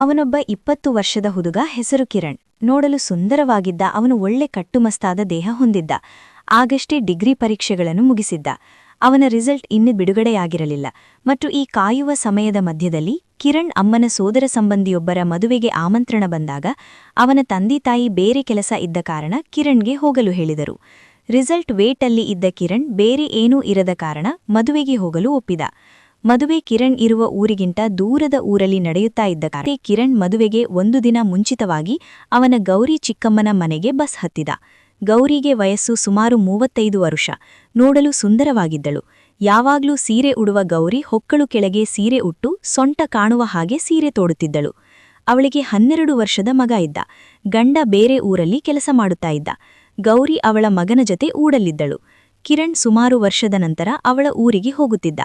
ಅವನೊಬ್ಬ 20 ವರ್ಷದ ಹುಡುಗ ಹೆಸರು ಕಿರಣ್. ನೋಡಲು ಸುಂದರವಾಗಿದ್ದ. ಅವನು ಒಳ್ಳೆ ಕಟ್ಟುಮಸ್ತಾದ ದೇಹ ಹೊಂದಿದ್ದ. ಆಗಷ್ಟೇ ಡಿಗ್ರಿ ಪರೀಕ್ಷೆಗಳನ್ನು ಮುಗಿಸಿದ್ದ. ಅವನ ರಿಸಲ್ಟ್ ಇನ್ನೂ ಬಿಡುಗಡೆಯಾಗಿರಲಿಲ್ಲ. ಮತ್ತು ಈ ಕಾಯುವ ಸಮಯದ ಮಧ್ಯದಲ್ಲಿ ಕಿರಣ್ ಅಮ್ಮನ ಸೋದರ ಸಂಬಂಧಿಯೊಬ್ಬರ ಮದುವೆಗೆ ಆಮಂತ್ರಣ ಬಂದಾಗ ಅವನ ತಂದೆತಾಯಿ ಬೇರೆ ಕೆಲಸ ಇದ್ದ ಕಾರಣ ಕಿರಣ್ಗೆ ಹೋಗಲು ಹೇಳಿದರು. ರಿಸಲ್ಟ್ ವೇಟಲ್ಲಿ ಇದ್ದ ಕಿರಣ್ ಬೇರೆ ಏನೂ ಇರದ ಕಾರಣ ಮದುವೆಗೆ ಹೋಗಲು ಒಪ್ಪಿದ. ಮದುವೆ ಕಿರಣ್ ಇರುವ ಊರಿಗಿಂತ ದೂರದ ಊರಲ್ಲಿ ನಡೆಯುತ್ತಾ ಇದ್ದ ಕಾರಣ ಕಿರಣ್ ಮದುವೆಗೆ ಒಂದು ದಿನ ಮುಂಚಿತವಾಗಿ ಅವನ ಗೌರಿ ಚಿಕ್ಕಮ್ಮನ ಮನೆಗೆ ಬಸ್ ಹತ್ತಿದ. ಗೌರಿಗೆ ವಯಸ್ಸು ಸುಮಾರು 35 ವರ್ಷ. ನೋಡಲು ಸುಂದರವಾಗಿದ್ದಳು. ಯಾವಾಗ್ಲೂ ಸೀರೆ ಉಡುವ ಗೌರಿ ಹೊಕ್ಕಳು ಕೆಳಗೆ ಸೀರೆ ಉಟ್ಟು ಸೊಂಟ ಕಾಣುವ ಹಾಗೆ ಸೀರೆ ತೋಡುತ್ತಿದ್ದಳು. ಅವಳಿಗೆ 12 ವರ್ಷದ ಮಗ ಇದ್ದ. ಗಂಡ ಬೇರೆ ಊರಲ್ಲಿ ಕೆಲಸ ಮಾಡುತ್ತಾ ಇದ್ದ. ಗೌರಿ ಅವಳ ಮಗನ ಜೊತೆ ಊಡಲ್ಲಿದ್ದಳು. ಕಿರಣ್ ಸುಮಾರು ವರ್ಷದ ನಂತರ ಅವಳ ಊರಿಗೆ ಹೋಗುತ್ತಿದ್ದ.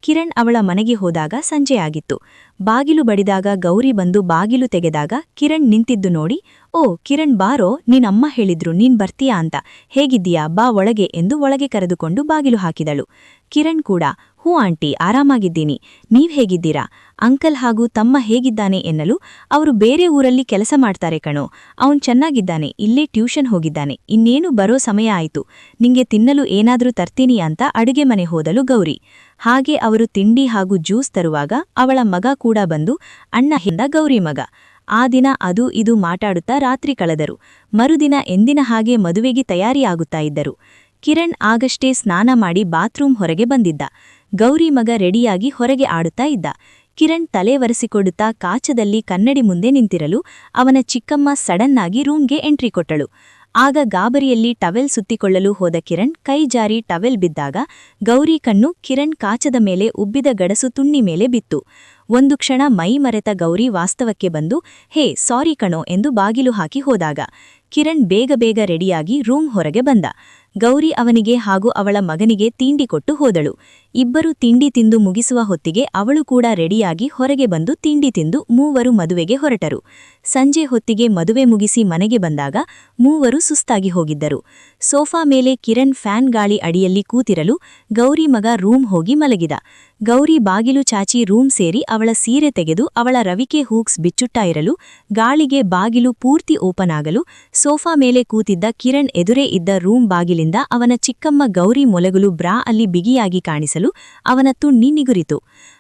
ಕಿರಣ್ ಅವಳ ಮನೆಗೆ ಹೋದಾಗ ಸಂಜೆಯಾಗಿತ್ತು. ಬಾಗಿಲು ಬಡಿದಾಗ ಗೌರಿ ಬಂದು ಬಾಗಿಲು ತೆಗೆದಾಗ ಕಿರಣ್ ನಿಂತಿದ್ದು ನೋಡಿ, "ಓ ಕಿರಣ್ ಬಾರೋ, ನಿನ್ನಮ್ಮ ಹೇಳಿದ್ರು ನೀನ್ ಬರ್ತೀಯಾ ಅಂತ. ಹೇಗಿದ್ದೀಯಾ, ಬಾ ಒಳಗೆ" ಎಂದು ಒಳಗೆ ಕರೆದುಕೊಂಡು ಬಾಗಿಲು ಹಾಕಿದಳು. ಕಿರಣ್ ಕೂಡ, "ಹೂ ಆಂಟಿ, ಆರಾಮಾಗಿದ್ದೀನಿ. ನೀವ್ ಹೇಗಿದ್ದೀರಾ? ಅಂಕಲ್ ಹಾಗೂ ತಮ್ಮ ಹೇಗಿದ್ದಾನೆ" ಎನ್ನಲು, "ಅವರು ಬೇರೆ ಊರಲ್ಲಿ ಕೆಲಸ ಮಾಡ್ತಾರೆ ಕಣೋ. ಅವನ್ ಚೆನ್ನಾಗಿದ್ದಾನೆ, ಇಲ್ಲೇ ಟ್ಯೂಷನ್ ಹೋಗಿದ್ದಾನೆ. ಇನ್ನೇನು ಬರೋ ಸಮಯ ಆಯ್ತು. ನಿಂಗೆ ತಿನ್ನಲು ಏನಾದ್ರೂ ತರ್ತೀನಿ ಅಂತ ಅಡುಗೆ ಮನೆ ಹೋದಲು ಗೌರಿ. ಹಾಗೆ ಅವರು ತಿಂಡಿ ಹಾಗೂ ಜ್ಯೂಸ್ ತರುವಾಗ ಅವಳ ಮಗ ಕೂಡ ಬಂದು, "ಅಣ್ಣ" ಎಂದ ಗೌರಿ ಮಗ. ಆ ದಿನ ಅದು ಇದು ಮಾತಾಡುತ್ತಾ ರಾತ್ರಿ ಕಳೆದರು. ಮರುದಿನ ಎಂದಿನ ಹಾಗೆ ಮದುವೆಗೆ ತಯಾರಿಯಾಗುತ್ತಾ ಇದ್ದರು. ಕಿರಣ್ ಆಗಷ್ಟೇ ಸ್ನಾನ ಮಾಡಿ ಬಾತ್ರೂಮ್ ಹೊರಗೆ ಬಂದಿದ್ದ. ಗೌರಿ ಮಗ ರೆಡಿಯಾಗಿ ಹೊರಗೆ ಆಡುತ್ತಾ ಇದ್ದ. ಕಿರಣ್ ತಲೆ ಒರೆಸಿಕೊಡುತ್ತಾ ಕಾಚದಲ್ಲಿ ಕನ್ನಡಿ ಮುಂದೆ ನಿಂತಿರಲು ಅವನ ಚಿಕ್ಕಮ್ಮ ಸಡನ್ನಾಗಿ ರೂಮ್ಗೆ ಎಂಟ್ರಿ ಕೊಟ್ಟಳು. ಆಗ ಗಾಬರಿಯಲ್ಲಿ ಟವೆಲ್ ಸುತ್ತಿಕೊಳ್ಳಲು ಹೋದ ಕಿರಣ್ ಕೈ ಜಾರಿ ಟವೆಲ್ ಬಿದ್ದಾಗ ಗೌರಿ ಕಣ್ಣು ಕಿರಣ್ ಕಾಚದ ಮೇಲೆ ಉಬ್ಬಿದ ಗಡಸು ತುಣ್ಣಿ ಮೇಲೆ ಬಿತ್ತು. ಒಂದು ಕ್ಷಣ ಮೈ ಮರೆತ ಗೌರಿ ವಾಸ್ತವಕ್ಕೆ ಬಂದು, "ಹೇ ಸಾರಿ ಕಣೋ" ಎಂದು ಬಾಗಿಲು ಹಾಕಿ ಹೋದಾಗ ಕಿರಣ್ ಬೇಗ ಬೇಗ ರೆಡಿಯಾಗಿ ರೂಮ್ ಹೊರಗೆ ಬಂದ. ಗೌರಿ ಅವನಿಗೆ ಹಾಗೂ ಅವಳ ಮಗನಿಗೆ ತಿಂಡಿ ಕೊಟ್ಟು ಹೋದಳು. ಇಬ್ಬರು ತಿಂಡಿ ತಿಂದು ಮುಗಿಸುವ ಹೊತ್ತಿಗೆ ಅವಳು ಕೂಡ ರೆಡಿಯಾಗಿ ಹೊರಗೆ ಬಂದು ತಿಂಡಿ ತಿಂದು ಮೂವರು ಮದುವೆಗೆ ಹೊರಟರು. ಸಂಜೆ ಹೊತ್ತಿಗೆ ಮದುವೆ ಮುಗಿಸಿ ಮನೆಗೆ ಬಂದಾಗ ಮೂವರು ಸುಸ್ತಾಗಿ ಹೋಗಿದ್ದರು. ಸೋಫಾ ಮೇಲೆ ಕಿರಣ್ ಫ್ಯಾನ್ ಗಾಳಿ ಅಡಿಯಲ್ಲಿ ಕೂತಿರಲು ಗೌರಿ ಮಗ ರೂಮ್ ಹೋಗಿ ಮಲಗಿದ. ಗೌರಿ ಬಾಗಿಲು ಚಾಚಿ ರೂಮ್ ಸೇರಿ ಅವಳ ಸೀರೆ ತೆಗೆದು ಅವಳ ರವಿಕೆ ಹೂಕ್ಸ್ ಬಿಚ್ಚುತ್ತಾ ಇರಲು ಗಾಳಿಗೆ ಬಾಗಿಲು ಪೂರ್ತಿ ಓಪನ್ ಆಗಲು ಸೋಫಾ ಮೇಲೆ ಕೂತಿದ್ದ ಕಿರಣ್ ಎದುರೇ ಇದ್ದ ರೂಮ್ ಬಾಗಿಲಿಂದ ಅವನ ಚಿಕ್ಕಮ್ಮ ಗೌರಿ ಮೊಲಗುಲು ಬ್ರಾ ಅಲ್ಲಿ ಬಿಗಿಯಾಗಿ ಕಾಣಿಸಲು ಅವನ ತುಣ್ಣಿ ನಿಗುರಿತು.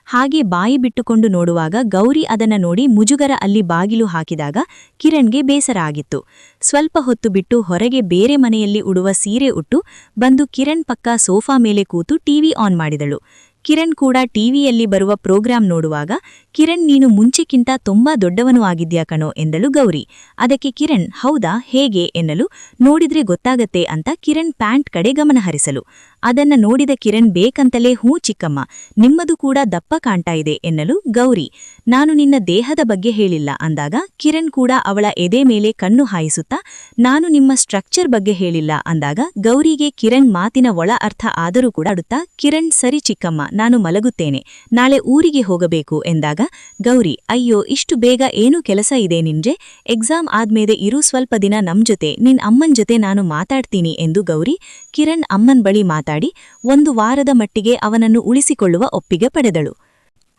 ಹಾಗೆ ಬಾಯಿ ಬಿಟ್ಟುಕೊಂಡು ನೋಡುವಾಗ ಗೌರಿ ಅದನ್ನ ನೋಡಿ ಮುಜುಗರ ಅಲ್ಲಿ ಬಾಗಿಲು ಹಾಕಿದಾಗ ಕಿರಣ್ಗೆ ಬೇಸರ ಆಗಿತ್ತು. ಸ್ವಲ್ಪ ಹೊತ್ತು ಬಿಟ್ಟು ಹೊರಗೆ ಬೇರೆ ಮನೆಯಲ್ಲಿ ಉಡುವ ಸೀರೆ ಉಟ್ಟು ಬಂದು ಕಿರಣ್ ಪಕ್ಕ ಸೋಫಾ ಮೇಲೆ ಕೂತು ಟಿವಿ ಆನ್ ಮಾಡಿದಳು. ಕಿರಣ್ ಕೂಡ ಟಿವಿಯಲ್ಲಿ ಬರುವ ಪ್ರೋಗ್ರಾಂ ನೋಡುವಾಗ, "ಕಿರಣ್, ನೀನು ಮುಂಚೆಕ್ಕಿಂತ ತುಂಬಾ ದೊಡ್ಡವನು ಆಗಿದ್ಯಾ ಕಣೋ" ಎಂದಳು ಗೌರಿ. ಅದಕ್ಕೆ ಕಿರಣ್, "ಹೌದಾ, ಹೇಗೆ" ಎನ್ನಲು, "ನೋಡಿದ್ರೆ ಗೊತ್ತಾಗತ್ತೆ" ಅಂತ ಕಿರಣ್ ಪ್ಯಾಂಟ್ ಕಡೆ ಗಮನ ಹರಿಸಲು ಅದನ್ನ ನೋಡಿದ ಕಿರಣ್ ಬೇಕಂತಲೇ, "ಹೂ ಚಿಕ್ಕಮ್ಮ, ನಿಮ್ಮದು ಕೂಡ ದಪ್ಪ ಕಾಣ್ತಾ ಇದೆ" ಎನ್ನಲು ಗೌರಿ, "ನಾನು ನಿನ್ನ ದೇಹದ ಬಗ್ಗೆ ಹೇಳಿಲ್ಲ" ಅಂದಾಗ ಕಿರಣ್ ಕೂಡ ಅವಳ ಎದೆ ಮೇಲೆ ಕಣ್ಣು ಹಾಯಿಸುತ್ತಾ, "ನಾನು ನಿಮ್ಮ ಸ್ಟ್ರಕ್ಚರ್ ಬಗ್ಗೆ ಹೇಳಿಲ್ಲ" ಅಂದಾಗ ಗೌರಿಗೆ ಕಿರಣ್ ಮಾತಿನ ಒಳ ಅರ್ಥ ಆದರೂ ಕೂಡ ಅಡುತ್ತಾ, "ಕಿರಣ್, ಸರಿ ಚಿಕ್ಕಮ್ಮ, ನಾನು ಮಲಗುತ್ತೇನೆ, ನಾಳೆ ಊರಿಗೆ ಹೋಗಬೇಕು" ಎಂದಾಗ ಗೌರಿ, "ಅಯ್ಯೋ, ಇಷ್ಟು ಬೇಗ ಏನೂ ಕೆಲಸ ಇದೆ ನಿಂಜೆ? ಎಕ್ಸಾಮ್ ಆದ್ಮೇಲೆ ಇರು ಸ್ವಲ್ಪ ದಿನ ನಮ್ ಜೊತೆ, ನಿನ್ ಅಮ್ಮನ್ ಜೊತೆ ನಾನು ಮಾತಾಡ್ತೀನಿ" ಎಂದು ಗೌರಿ ಕಿರಣ್ ಅಮ್ಮನ್ ಬಳಿ ಮಾತಾಡಿ 1 ವಾರದ ಮಟ್ಟಿಗೆ ಅವನನ್ನು ಉಳಿಸಿಕೊಳ್ಳುವ ಒಪ್ಪಿಗೆ ಪಡೆದಳು.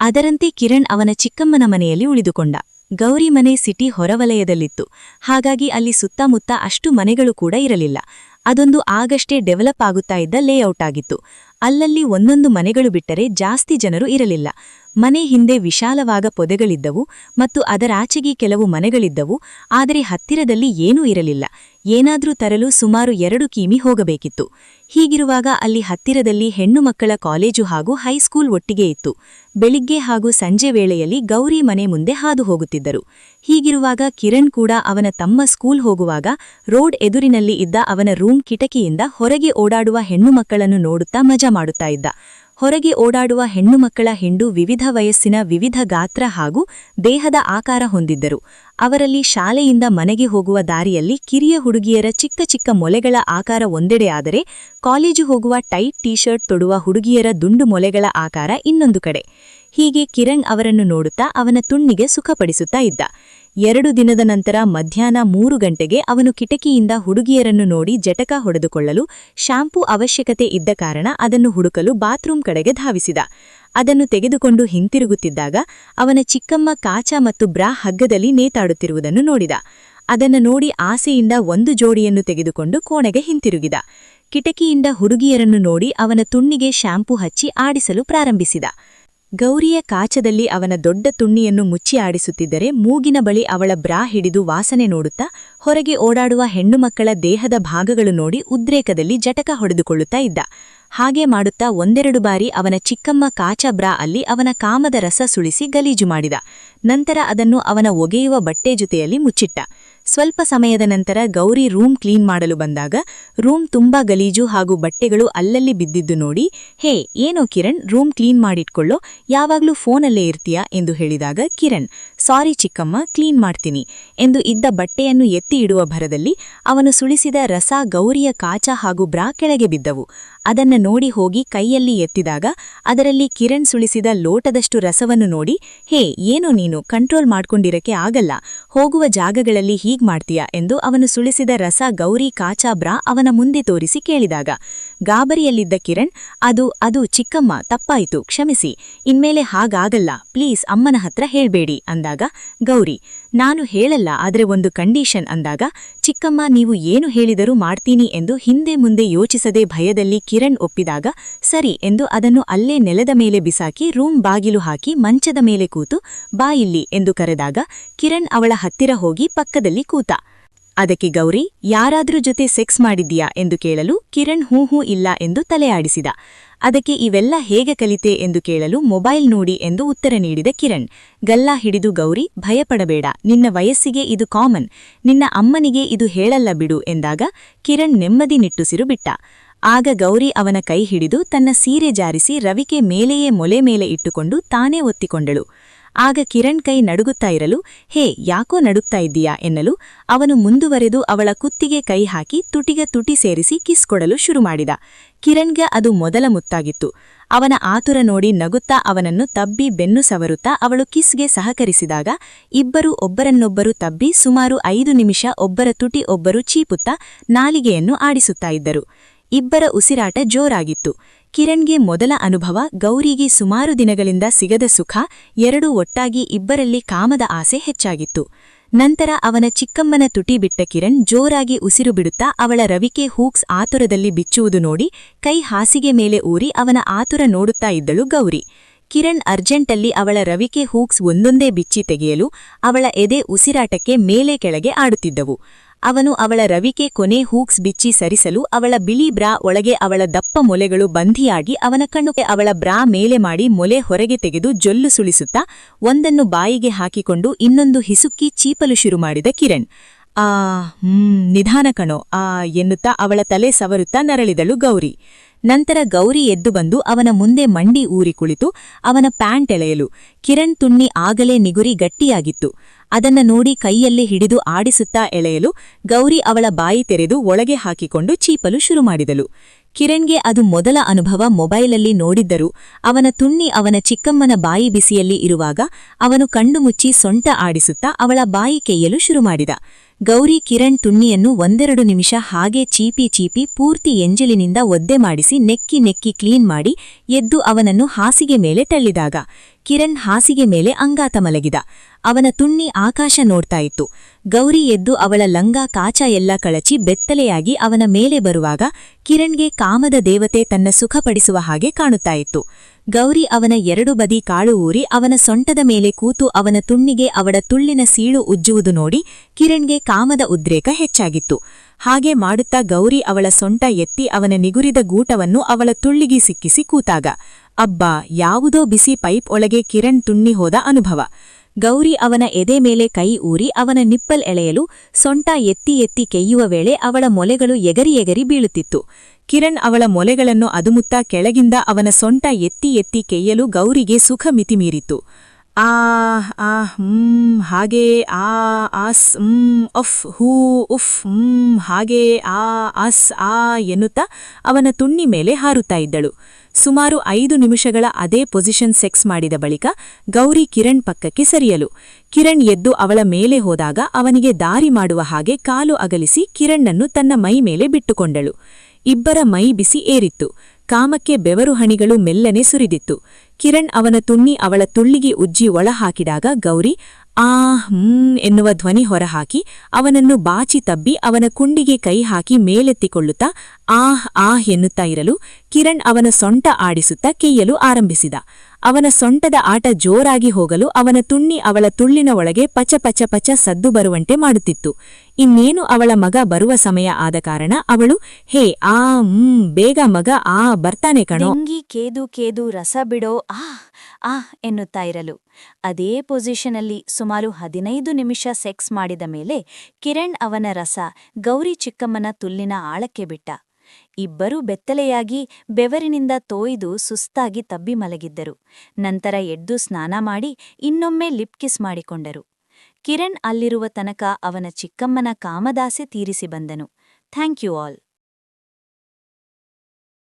ಅದರಂತೆ ಕಿರಣ್ ಅವನ ಚಿಕ್ಕಮ್ಮನ ಮನೆಯಲ್ಲಿ ಉಳಿದುಕೊಂಡ. ಗೌರಿ ಮನೆ ಸಿಟಿ ಹೊರವಲಯದಲ್ಲಿತ್ತು. ಹಾಗಾಗಿ ಅಲ್ಲಿ ಸುತ್ತಮುತ್ತ ಅಷ್ಟು ಮನೆಗಳು ಕೂಡ ಇರಲಿಲ್ಲ. ಅದೊಂದು ಆಗಷ್ಟೇ ಡೆವಲಪ್ ಆಗುತ್ತಾ ಇದ್ದ ಲೇಔಟ್ ಆಗಿತ್ತು. ಅಲ್ಲಲ್ಲಿ ಒಂದೊಂದು ಮನೆಗಳು ಬಿಟ್ಟರೆ ಜಾಸ್ತಿ ಜನರು ಇರಲಿಲ್ಲ. ಮನೆ ಹಿಂದೆ ವಿಶಾಲವಾದ ಪೊದೆಗಳಿದ್ದವು ಮತ್ತು ಅದರಾಚೆಗೆ ಕೆಲವು ಮನೆಗಳಿದ್ದವು. ಆದರೆ ಹತ್ತಿರದಲ್ಲಿ ಏನೂ ಇರಲಿಲ್ಲ. ಏನಾದ್ರೂ ತರಲು ಸುಮಾರು 2 ಕಿಮಿ ಹೋಗಬೇಕಿತ್ತು. ಹೀಗಿರುವಾಗ ಅಲ್ಲಿ ಹತ್ತಿರದಲ್ಲಿ ಹೆಣ್ಣು ಮಕ್ಕಳ ಕಾಲೇಜು ಹಾಗೂ ಹೈಸ್ಕೂಲ್ ಒಟ್ಟಿಗೆ ಇತ್ತು. ಬೆಳಿಗ್ಗೆ ಹಾಗೂ ಸಂಜೆ ವೇಳೆಯಲ್ಲಿ ಗೌರಿ ಮನೆ ಮುಂದೆ ಹಾದು ಹೋಗುತ್ತಿದ್ದರು. ಹೀಗಿರುವಾಗ ಕಿರಣ್ ಕೂಡ ಅವನ ತಮ್ಮ ಸ್ಕೂಲ್ ಹೋಗುವಾಗ ರೋಡ್ ಎದುರಿನಲ್ಲಿ ಇದ್ದ ಅವನ ರೂಮ್ ಕಿಟಕಿಯಿಂದ ಹೊರಗೆ ಓಡಾಡುವ ಹೆಣ್ಣು ಮಕ್ಕಳನ್ನು ನೋಡುತ್ತಾ ಮಜಾ ಮಾಡುತ್ತಾ ಇದ್ದ. ಹೊರಗೆ ಓಡಾಡುವ ಹೆಣ್ಣು ಮಕ್ಕಳ ಹಿಂಡು ವಿವಿಧ ವಯಸ್ಸಿನ, ವಿವಿಧ ಗಾತ್ರ ಹಾಗೂ ದೇಹದ ಆಕಾರ ಹೊಂದಿದ್ದರು. ಅವರಲ್ಲಿ ಶಾಲೆಯಿಂದ ಮನೆಗೆ ಹೋಗುವ ದಾರಿಯಲ್ಲಿ ಕಿರಿಯ ಹುಡುಗಿಯರ ಚಿಕ್ಕ ಚಿಕ್ಕ ಮೊಲೆಗಳ ಆಕಾರ ಒಂದೆಡೆ ಆದರೆ, ಕಾಲೇಜು ಹೋಗುವ ಟೈಟ್ ಟೀ ಶರ್ಟ್ ತೊಡುವ ಹುಡುಗಿಯರ ದುಂಡು ಮೊಲೆಗಳ ಆಕಾರ ಇನ್ನೊಂದು ಕಡೆ. ಹೀಗೆ ಕಿರಣ್ ಅವರನ್ನು ನೋಡುತ್ತಾ ಅವನ ತುಣ್ಣಿಗೆ ಸುಖಪಡಿಸುತ್ತಾ ಇದ್ದ. 2 ದಿನದ ನಂತರ ಮಧ್ಯಾಹ್ನ 3 ಗಂಟೆಗೆ ಅವನು ಕಿಟಕಿಯಿಂದ ಹುಡುಗಿಯರನ್ನು ನೋಡಿ ಜಟಕ ಹೊಡೆದುಕೊಳ್ಳಲು ಶಾಂಪೂ ಅವಶ್ಯಕತೆ ಇದ್ದ ಕಾರಣ ಅದನ್ನು ಹುಡುಕಲು ಬಾತ್ರೂಂ ಕಡೆಗೆ ಧಾವಿಸಿದ. ಅದನ್ನು ತೆಗೆದುಕೊಂಡು ಹಿಂತಿರುಗುತ್ತಿದ್ದಾಗ ಅವನ ಚಿಕ್ಕಮ್ಮ ಕಾಚಾ ಮತ್ತು ಬ್ರಾ ಹಗ್ಗದಲ್ಲಿ ನೇತಾಡುತ್ತಿರುವುದನ್ನು ನೋಡಿದ. ಅದನ್ನು ನೋಡಿ ಆಸೆಯಿಂದ ಒಂದು ಜೋಡಿಯನ್ನು ತೆಗೆದುಕೊಂಡು ಕೋಣೆಗೆ ಹಿಂತಿರುಗಿದ. ಕಿಟಕಿಯಿಂದ ಹುಡುಗಿಯರನ್ನು ನೋಡಿ ಅವನ ತುಣ್ಣಿಗೆ ಶಾಂಪೂ ಹಚ್ಚಿ ಆಡಿಸಲು ಪ್ರಾರಂಭಿಸಿದ. ಗೌರಿಯ ಕಾಚದಲ್ಲಿ ಅವನ ದೊಡ್ಡ ತುಣ್ಣಿಯನ್ನು ಮುಚ್ಚಿ ಆಡಿಸುತ್ತಿದ್ದರೆ ಮೂಗಿನ ಬಳಿ ಅವಳ ಬ್ರಾ ಹಿಡಿದು ವಾಸನೆ ನೋಡುತ್ತಾ ಹೊರಗೆ ಓಡಾಡುವ ಹೆಣ್ಣುಮಕ್ಕಳ ದೇಹದ ಭಾಗಗಳು ನೋಡಿ ಉದ್ರೇಕದಲ್ಲಿ ಜಟಕ ಹೊಡೆದುಕೊಳ್ಳುತ್ತಾ ಇದ್ದ. ಹಾಗೆ ಮಾಡುತ್ತಾ 1-2 ಬಾರಿ ಅವನ ಚಿಕ್ಕಮ್ಮ ಕಾಚಾ ಬ್ರಾ ಅಲ್ಲಿ ಅವನ ಕಾಮದ ರಸ ಸುಳಿಸಿ ಗಲೀಜು ಮಾಡಿದ. ನಂತರ ಅದನ್ನು ಅವನ ಒಗೆಯುವ ಬಟ್ಟೆ ಜೊತೆಯಲ್ಲಿ ಮುಚ್ಚಿಟ್ಟ. ಸ್ವಲ್ಪ ಸಮಯದ ನಂತರ ಗೌರಿ ರೂಮ್ ಕ್ಲೀನ್ ಮಾಡಲು ಬಂದಾಗ ರೂಮ್ ತುಂಬಾ ಗಲೀಜು ಹಾಗೂ ಬಟ್ಟೆಗಳು ಅಲ್ಲಲ್ಲಿ ಬಿದ್ದಿದ್ದು ನೋಡಿ, ಹೇ ಏನೋ ಕಿರಣ್, ರೂಮ್ ಕ್ಲೀನ್ ಮಾಡಿಟ್ಕೊಳ್ಳೋ, ಯಾವಾಗ್ಲೂ ಫೋನಲ್ಲೇ ಇರ್ತೀಯಾ ಎಂದು ಹೇಳಿದಾಗ ಕಿರಣ್, ಸಾರಿ ಚಿಕ್ಕಮ್ಮ, ಕ್ಲೀನ್ ಮಾಡ್ತೀನಿ ಎಂದು ಇದ್ದ ಬಟ್ಟೆಯನ್ನು ಎತ್ತಿ ಇಡುವ ಭರದಲ್ಲಿ ಅವನು ಸುಳಿಸಿದ ರಸ ಗೌರಿಯ ಕಾಚಾ ಹಾಗೂ ಬ್ರಾ ಕೆಳಗೆ ಬಿದ್ದವು. ಅದನ್ನ ನೋಡಿ ಹೋಗಿ ಕೈಯಲ್ಲಿ ಎತ್ತಿದಾಗ ಅದರಲ್ಲಿ ಕಿರಣ್ ಸುಳಿಸಿದ ಲೋಟದಷ್ಟು ರಸವನ್ನು ನೋಡಿ, ಹೇ ಏನೋ ನೀನು ಕಂಟ್ರೋಲ್ ಮಾಡ್ಕೊಂಡಿರಕ್ಕೆ ಆಗಲ್ಲ, ಹೋಗುವ ಜಾಗಗಳಲ್ಲಿ ಹೀಗ್ ಮಾಡ್ತೀಯಾ ಎಂದು ಅವನು ಸುಳಿಸಿದ ರಸ ಗೌರಿ ಕಾಚಾ ಬ್ರಾ ಅವನ ಮುಂದೆ ತೋರಿಸಿ ಕೇಳಿದಾಗ ಗಾಬರಿಯಲ್ಲಿದ್ದ ಕಿರಣ್, ಅದು ಚಿಕ್ಕಮ್ಮ, ತಪ್ಪಾಯಿತು, ಕ್ಷಮಿಸಿ, ಇನ್ಮೇಲೆ ಹಾಗಾಗಲ್ಲ, ಪ್ಲೀಸ್ ಅಮ್ಮನ ಹತ್ರ ಹೇಳ್ಬೇಡಿ ಅಂದಾಗ ಗೌರಿ, ನಾನು ಹೇಳಲ್ಲ, ಆದ್ರೆ ಒಂದು ಕಂಡೀಷನ್ ಅಂದಾಗ ಚಿಕ್ಕಮ್ಮ, ನೀವು ಏನು ಹೇಳಿದರೂ ಮಾಡ್ತೀನಿ ಎಂದು ಹಿಂದೆ ಮುಂದೆ ಯೋಚಿಸದೆ ಭಯದಲ್ಲಿ ಕಿರಣ್ ಒಪ್ಪಿದಾಗ ಸರಿ ಎಂದು ಅದನ್ನು ಅಲ್ಲೇ ನೆಲದ ಮೇಲೆ ಬಿಸಾಕಿ ರೂಮ್ ಬಾಗಿಲು ಹಾಕಿ ಮಂಚದ ಮೇಲೆ ಕೂತು ಬಾ ಇಲ್ಲಿ ಎಂದು ಕರೆದಾಗ ಕಿರಣ್ ಅವಳ ಹತ್ತಿರ ಹೋಗಿ ಪಕ್ಕದಲ್ಲಿ ಕೂತ. ಅದಕ್ಕೆ ಗೌರಿ, ಯಾರಾದ್ರೂ ಜೊತೆ ಸೆಕ್ಸ್ ಮಾಡಿದ್ಯಾ ಎಂದು ಕೇಳಲು ಕಿರಣ್ ಹೂ ಇಲ್ಲ ಎಂದು ತಲೆ ಆಡಿಸಿದ. ಅದಕ್ಕೆ ಇವೆಲ್ಲ ಹೇಗೆ ಕಲಿತೆ ಎಂದು ಕೇಳಲು ಮೊಬೈಲ್ ನೋಡಿ ಎಂದು ಉತ್ತರ ನೀಡಿದ ಕಿರಣ್. ಗಲ್ಲಾ ಹಿಡಿದು ಗೌರಿ, ಭಯಪಡಬೇಡ, ನಿನ್ನ ವಯಸ್ಸಿಗೆ ಇದು ಕಾಮನ್, ನಿನ್ನ ಅಮ್ಮನಿಗೆ ಇದು ಹೇಳಲ್ಲ ಬಿಡು ಎಂದಾಗ ಕಿರಣ್ ನೆಮ್ಮದಿ ನಿಟ್ಟುಸಿರು ಬಿಟ್ಟ. ಆಗ ಗೌರಿ ಅವನ ಕೈ ಹಿಡಿದು ತನ್ನ ಸೀರೆ ಜಾರಿಸಿ ರವಿಕೆ ಮೇಲೆಯೇ ಮೊಲೆ ಮೇಲೆ ಇಟ್ಟುಕೊಂಡು ತಾನೇ ಒತ್ತಿಕೊಂಡಳು. ಆಗ ಕಿರಣ್ ಕೈ ನಡುಗುತ್ತಾ ಇರಲು, ಹೇ ಯಾಕೋ ನಡುಗ್ತಾ ಇದ್ದೀಯಾ ಎನ್ನಲು ಅವನು ಮುಂದುವರೆದು ಅವಳ ಕುತ್ತಿಗೆ ಕೈ ಹಾಕಿ ತುಟಿಗೆ ತುಟಿ ಸೇರಿಸಿ ಕಿಸ್ ಕೊಡಲು ಶುರು ಮಾಡಿದ. ಕಿರಣ್ಗೆ ಅದು ಮೊದಲ ಮುತ್ತಾಗಿತ್ತು. ಅವನ ಆತುರ ನೋಡಿ ನಗುತ್ತಾ ಅವನನ್ನು ತಬ್ಬಿ ಬೆನ್ನು ಸವರುತ್ತಾ ಅವಳು ಕಿಸ್ಗೆ ಸಹಕರಿಸಿದಾಗ ಇಬ್ಬರೂ ಒಬ್ಬರನ್ನೊಬ್ಬರು ತಬ್ಬಿ ಸುಮಾರು 5 ನಿಮಿಷ ಒಬ್ಬರ ತುಟಿ ಒಬ್ಬರು ಚೀಪುತ್ತಾ ನಾಲಿಗೆಯನ್ನು ಆಡಿಸುತ್ತಾ ಇದ್ದರು. ಇಬ್ಬರ ಉಸಿರಾಟ ಜೋರಾಗಿತ್ತು. ಕಿರಣ್ಗೆ ಮೊದಲ ಅನುಭವ, ಗೌರಿಗೆ ಸುಮಾರು ದಿನಗಳಿಂದ ಸಿಗದ ಸುಖ, ಎರಡೂ ಒಟ್ಟಾಗಿ ಇಬ್ಬರಲ್ಲಿ ಕಾಮದ ಆಸೆ ಹೆಚ್ಚಾಗಿತ್ತು. ನಂತರ ಅವನ ಚಿಕ್ಕಮ್ಮನ ತುಟಿ ಬಿಟ್ಟ ಕಿರಣ್ ಜೋರಾಗಿ ಉಸಿರು ಬಿಡುತ್ತಾ ಅವಳ ರವಿಕೆ ಹೂಕ್ಸ್ ಆತುರದಲ್ಲಿ ಬಿಚ್ಚುವುದು ನೋಡಿ ಕೈ ಹಾಸಿಗೆ ಮೇಲೆ ಊರಿ ಅವನ ಆತುರ ನೋಡುತ್ತಾ ಇದ್ದಳು ಗೌರಿ. ಕಿರಣ್ ಅರ್ಜೆಂಟಲ್ಲಿ ಅವಳ ರವಿಕೆ ಹೂಕ್ಸ್ ಒಂದೊಂದೇ ಬಿಚ್ಚಿ ತೆಗೆಯಲು ಅವಳ ಎದೆ ಉಸಿರಾಟಕ್ಕೆ ಮೇಲೆ ಕೆಳಗೆ ಆಡುತ್ತಿದ್ದವು. ಅವನು ಅವಳ ರವಿಕೆ ಕೊನೆ ಹೂಕ್ಸ್ ಬಿಚ್ಚಿ ಸರಿಸಲು ಅವಳ ಬಿಳಿ ಬ್ರಾ ಒಳಗೆ ಅವಳ ದಪ್ಪ ಮೊಲೆಗಳು ಬಂಧಿಯಾಗಿ ಅವನ ಕಣ್ಣುಗೆ ಅವಳ ಬ್ರಾ ಮೇಲೆ ಮಾಡಿ ಮೊಲೆ ಹೊರಗೆ ತೆಗೆದು ಜೊಲ್ಲು ಸುಳಿಸುತ್ತಾ ಒಂದನ್ನು ಬಾಯಿಗೆ ಹಾಕಿಕೊಂಡು ಇನ್ನೊಂದು ಹಿಸುಕ್ಕಿ ಚೀಪಲು ಶುರು ಮಾಡಿದ ಕಿರಣ್. ನಿಧಾನ ಕಣೋ ಎನ್ನುತ್ತಾ ಅವಳ ತಲೆ ಸವರುತ್ತಾ ನರಳಿದಳು ಗೌರಿ. ನಂತರ ಗೌರಿ ಎದ್ದು ಬಂದು ಅವನ ಮುಂದೆ ಮಂಡಿ ಊರಿ ಕುಳಿತು ಅವನ ಪ್ಯಾಂಟ್ ಎಳೆಯಲು. ಕಿರಣ್ ತುಣ್ಣಿ ಆಗಲೇ ನಿಗುರಿ ಗಟ್ಟಿಯಾಗಿತ್ತು. ಅದನ್ನ ನೋಡಿ ಕೈಯಲ್ಲಿ ಹಿಡಿದು ಆಡಿಸುತ್ತಾ ಎಳೆಯಲು ಗೌರಿ ಅವಳ ಬಾಯಿ ತೆರೆದು ಒಳಗೆ ಹಾಕಿಕೊಂಡು ಚೀಪಲು ಶುರು ಮಾಡಿದಳು. ಕಿರಣ್ಗೆ ಅದು ಮೊದಲ ಅನುಭವ. ಮೊಬೈಲಲ್ಲಿ ನೋಡಿದ್ದರೂ ಅವನ ತುಣ್ಣಿ ಅವನ ಚಿಕ್ಕಮ್ಮನ ಬಾಯಿ ಬಿಸಿಯಲ್ಲಿ ಇರುವಾಗ ಅವನು ಕಣ್ಣು ಮುಚ್ಚಿ ಸೊಂಟ ಆಡಿಸುತ್ತಾ ಅವಳ ಬಾಯಿ ಕೆಯ್ಯಲು ಶುರು ಮಾಡಿದ. ಗೌರಿ ಕಿರಣ್ ತುಣ್ಣಿಯನ್ನು 1-2 ನಿಮಿಷ ಹಾಗೆ ಚೀಪಿ ಪೂರ್ತಿ ಎಂಜಲಿನಿಂದ ಒದ್ದೆ ಮಾಡಿಸಿ ನೆಕ್ಕಿ ಕ್ಲೀನ್ ಮಾಡಿ ಎದ್ದು ಅವನನ್ನು ಹಾಸಿಗೆ ಮೇಲೆ ತಳ್ಳಿದಾಗ ಕಿರಣ್ ಹಾಸಿಗೆ ಮೇಲೆ ಅಂಗಾತ ಮಲಗಿದ. ಅವನ ತುಣ್ಣಿ ಆಕಾಶ ನೋಡ್ತಾ ಇತ್ತು. ಗೌರಿ ಎದ್ದು ಅವಳ ಲಂಗ ಕಾಚ ಎಲ್ಲ ಕಳಚಿ ಬೆತ್ತಲೆಯಾಗಿ ಅವನ ಮೇಲೆ ಬರುವಾಗ ಕಿರಣ್ಗೆ ಕಾಮದ ದೇವತೆ ತನ್ನ ಸುಖಪಡಿಸುವ ಹಾಗೆ ಕಾಣುತ್ತಾ ಇತ್ತು. ಗೌರಿ ಅವನ 2 ಬದಿ ಕಾಳು ಊರಿ ಅವನ ಸೊಂಟದ ಮೇಲೆ ಕೂತು ಅವನ ತುಣ್ಣಿಗೆ ಅವಳ ತುಳ್ಳಿನ ಸೀಳು ಉಜ್ಜುವುದು ನೋಡಿ ಕಿರಣ್ಗೆ ಕಾಮದ ಉದ್ರೇಕ ಹೆಚ್ಚಾಗಿತ್ತು. ಹಾಗೆ ಮಾಡುತ್ತಾ ಗೌರಿ ಅವಳ ಸೊಂಟ ಎತ್ತಿ ಅವನ ನಿಗುರಿದ ಗೂಟವನ್ನು ಅವಳ ತುಳ್ಳಿಗೆ ಸಿಕ್ಕಿಸಿ ಕೂತಾಗ ಅಬ್ಬಾ, ಯಾವುದೋ ಬಿಸಿ ಪೈಪ್ ಒಳಗೆ ಕಿರಣ್ ತುಣ್ಣಿ ಹೋದ ಅನುಭವ. ಗೌರಿ ಅವನ ಎದೆ ಮೇಲೆ ಕೈ ಊರಿ ಅವನ ನಿಪ್ಪಲ್ ಎಳೆಯಲು ಸೊಂಟ ಎತ್ತಿ ಕೆಯ್ಯುವ ವೇಳೆ ಅವಳ ಮೊಲೆಗಳು ಎಗರಿ ಬೀಳುತ್ತಿತ್ತು. ಕಿರಣ್ ಅವಳ ಮೊಲೆಗಳನ್ನು ಅದುಮುತ್ತಾ ಕೆಳಗಿಂದ ಅವನ ಸೊಂಟ ಎತ್ತಿ ಕೆಯ್ಯಲು ಗೌರಿಗೆ ಸುಖ ಮಿತಿಮೀರಿತು. ಹಾಗೆ ಆಸ್ ಒಫ್ ಹೂ ಉಫ್ ಹಾಗೆ ಆಸ್ ಎನ್ನುತ್ತಾ ಅವನ ತುಣ್ಣಿ ಮೇಲೆ ಹಾರುತ್ತಾ ಇದ್ದಳು. ಸುಮಾರು 5 ನಿಮಿಷಗಳ ಅದೇ ಪೊಸಿಷನ್ ಸೆಕ್ಸ್ ಮಾಡಿದ ಬಳಿಕ ಗೌರಿ ಕಿರಣ್ ಪಕ್ಕಕ್ಕೆ ಸರಿಯಲು ಕಿರಣ್ ಎದ್ದು ಅವಳ ಮೇಲೆ ಹೋದಾಗ ಅವನಿಗೆ ದಾರಿ ಮಾಡುವ ಹಾಗೆ ಕಾಲು ಅಗಲಿಸಿ ಕಿರಣ್ಣನ್ನು ತನ್ನ ಮೈ ಮೇಲೆ ಬಿಟ್ಟುಕೊಂಡಳು. ಇಬ್ಬರ ಮೈ ಬಿಸಿ ಏರಿತ್ತು. ಕಾಮಕ್ಕೆ ಬೆವರು ಹಣಿಗಳು ಮೆಲ್ಲನೆ ಸುರಿದಿತ್ತು. ಕಿರಣ್ ಅವನ ತುಣ್ಣಿ ಅವಳ ತುಳ್ಳಿಗೆ ಉಜ್ಜಿ ಒಳ ಹಾಕಿದಾಗ ಗೌರಿ ಎನ್ನುವ ಧ್ವನಿ ಹೊರಹಾಕಿ ಅವನನ್ನು ಬಾಚಿ ತಬ್ಬಿ ಅವನ ಕುಂಡಿಗೆ ಕೈ ಹಾಕಿ ಮೇಲೆತ್ತಿಕೊಳ್ಳುತ್ತಾ ಎನ್ನುತ್ತಾ ಇರಲು ಕಿರಣ್ ಅವನ ಸೊಂಟ ಆಡಿಸುತ್ತಾ ಕೆಯ್ಯಲು ಆರಂಭಿಸಿದ. ಅವನ ಸೊಂಟದ ಆಟ ಜೋರಾಗಿ ಹೋಗಲು ಅವನ ತುಣ್ಣಿ ಅವಳ ತುಳ್ಳಿನ ಒಳಗೆ ಪಚ ಪಚ ಪಚ ಸದ್ದು ಬರುವಂತೆ ಮಾಡುತ್ತಿತ್ತು. ಇನ್ನೇನು ಅವಳ ಮಗ ಬರುವ ಸಮಯ ಆದ ಕಾರಣ ಅವಳು ಹೇ ಬೇಗ ಮಗ ಬರ್ತಾನೆ ಕಣೋ. ಕೇದು ಕೇದು ರಸ ಬಿಡೋ ಎನ್ನುತ್ತಾ ಇರಲು ಅದೇ ಪೊಸಿಷನಲ್ಲಿ ಸುಮಾರು 15 ನಿಮಿಷ ಸೆಕ್ಸ್ ಮಾಡಿದ ಮೇಲೆ ಕಿರಣ್ ಅವನ ರಸ ಗೌರಿ ಚಿಕ್ಕಮ್ಮನ ತುಲ್ಲಿನ ಆಳಕ್ಕೆ ಬಿಟ್ಟ. ಇಬ್ಬರೂ ಬೆತ್ತಲೆಯಾಗಿ ಬೆವರಿನಿಂದ ತೋಯ್ದು ಸುಸ್ತಾಗಿ ತಬ್ಬಿ ಮಲಗಿದ್ದರು. ನಂತರ ಎದ್ದು ಸ್ನಾನ ಮಾಡಿ ಇನ್ನೊಮ್ಮೆ ಲಿಪ್ ಕಿಸ್ ಮಾಡಿಕೊಂಡರು. ಕಿರಣ್ ಅಲ್ಲಿರುವ ತನಕ ಅವನ ಚಿಕ್ಕಮ್ಮನ ಕಾಮದಾಸೆ ತೀರಿಸಿ ಬಂದನು. Thank you all.